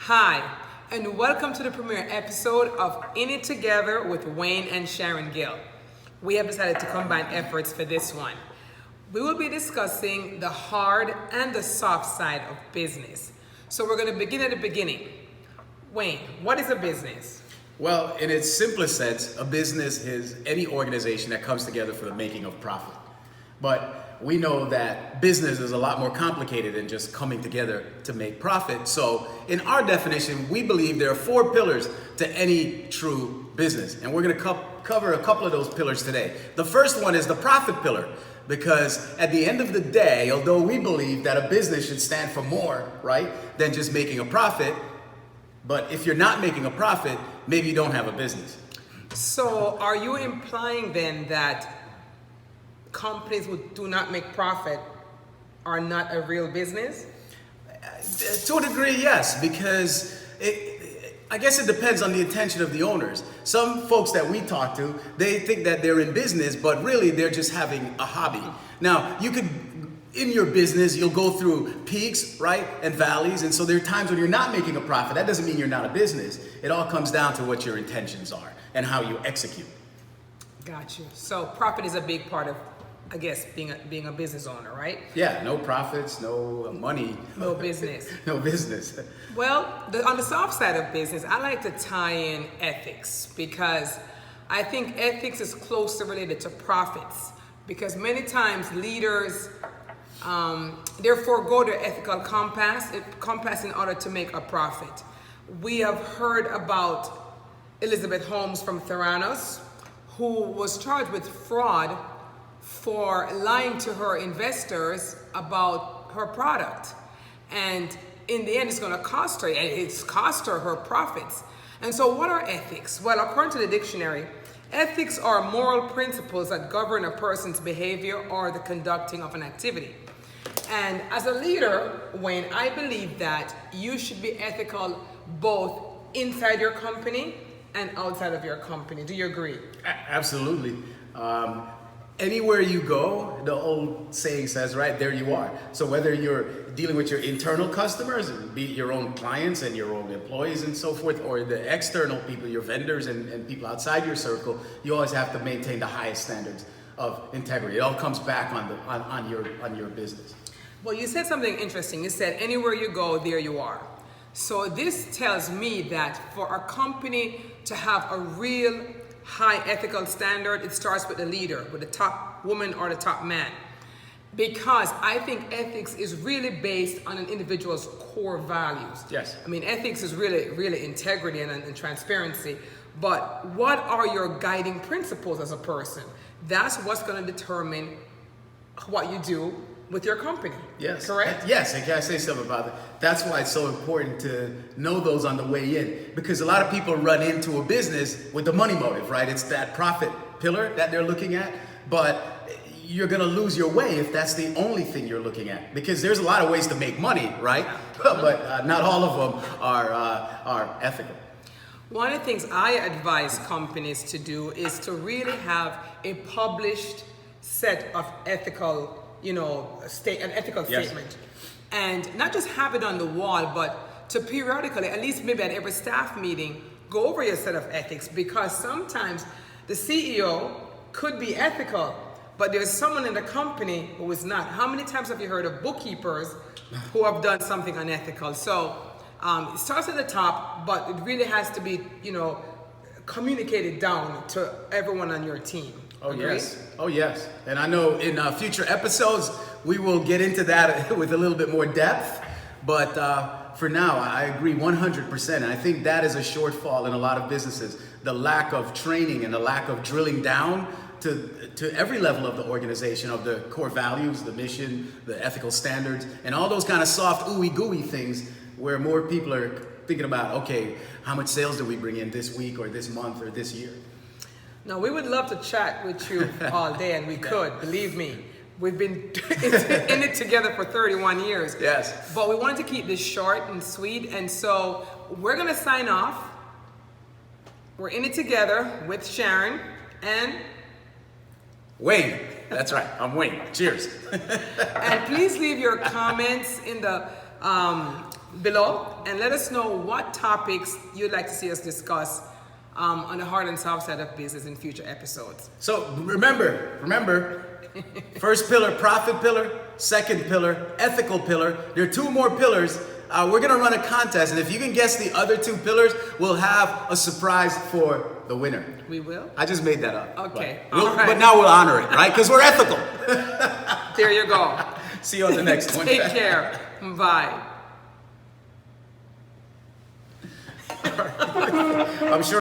Hi, and welcome to the premiere episode of In It Together with Wayne and Sharon Gill. We have decided to combine efforts for this one. We will be discussing the hard and the soft side of business. So we're going to begin at the beginning. Wayne, what is a business? Well, in its simplest sense, a business is any organization that comes together for the making of profit. But we know that business is a lot more complicated than just coming together to make profit. So in our definition, we believe there are four pillars to any true business. And we're going to cover a couple of those pillars today. The first one is the profit pillar. Because at the end of the day, although we believe that a business should stand for more, right, than just making a profit, but if you're not making a profit, maybe you don't have a business. So are you implying then that companies who do not make profit are not a real business? To a degree, yes, because I guess it depends on the intention of the owners. Some folks that we talk to, they think that they're in business, but really they're just having a hobby. Now, you could, in your business, you'll go through peaks, right, and valleys, and so there are times when you're not making a profit. That doesn't mean you're not a business. It all comes down to what your intentions are and how you execute. Got you. So profit is a big part of, I guess, being a business owner, right? Yeah, no profits, no money. No business. No business. Well, on the soft side of business, I like to tie in ethics because I think ethics is closely related to profits because many times leaders, they forego their ethical compass in order to make a profit. We have heard about Elizabeth Holmes from Theranos, who was charged with fraud for lying to her investors about her product. And in the end, it's going to cost her, and it's cost her her profits. And so what are ethics? Well, according to the dictionary, ethics are moral principles that govern a person's behavior or the conducting of an activity. And as a leader, Wayne, I believe that you should be ethical both inside your company and outside of your company. Do you agree? Absolutely. Anywhere you go, the old saying says, right, there you are. So whether you're dealing with your internal customers, be it your own clients and your own employees and so forth, or the external people, your vendors and people outside your circle, you always have to maintain the highest standards of integrity. It all comes back on your business. Well, you said something interesting. You said, anywhere you go, there you are. So this tells me that for a company to have a real high ethical standard, it starts with the leader, with the top woman or the top man. Because I think ethics is really based on an individual's core values. Yes. I mean, ethics is really integrity and transparency. But what are your guiding principles as a person? That's what's going to determine what you do with your company. Yes. Correct? Yes, and can I say something about that? That's why it's so important to know those on the way in. Because a lot of people run into a business with the money motive, right? It's that profit pillar that they're looking at. But you're going to lose your way if that's the only thing you're looking at. Because there's a lot of ways to make money, right? But not all of them are ethical. One of the things I advise companies to do is to really have a published set of ethical an ethical statement. And not just have it on the wall, but to periodically, at least maybe at every staff meeting, go over your set of ethics, because sometimes the CEO could be ethical, but there's someone in the company who is not. How many times have you heard of bookkeepers who have done something unethical? So it starts at the top, but it really has to be, communicated down to everyone on your team. Oh, yes. Oh, yes. And I know in future episodes, we will get into that with a little bit more depth. But for now, I agree 100%. And I think that is a shortfall in a lot of businesses. The lack of training and the lack of drilling down to every level of the organization, of the core values, the mission, the ethical standards, and all those kind of soft, ooey-gooey things where more people are thinking about, okay, how much sales do we bring in this week or this month or this year? Now, we would love to chat with you all day, and we could, believe me. We've been in it together for 31 years. Yes. But we wanted to keep this short and sweet, and so we're going to sign off. We're in it together with Sharon and Wayne. That's right. I'm Wayne. Cheers. And please leave your comments in the below and let us know what topics you'd like to see us discuss on the hard and soft side of business in future episodes. So remember, first pillar, profit pillar, second pillar, ethical pillar. There are two more pillars. We're gonna run a contest, and if you can guess the other two pillars, we'll have a surprise for the winner. We will? I just made that up. Okay. But now we'll honor it, right? Because we're ethical. There you go. See you on the next one. Take care. Bye. I'm sure.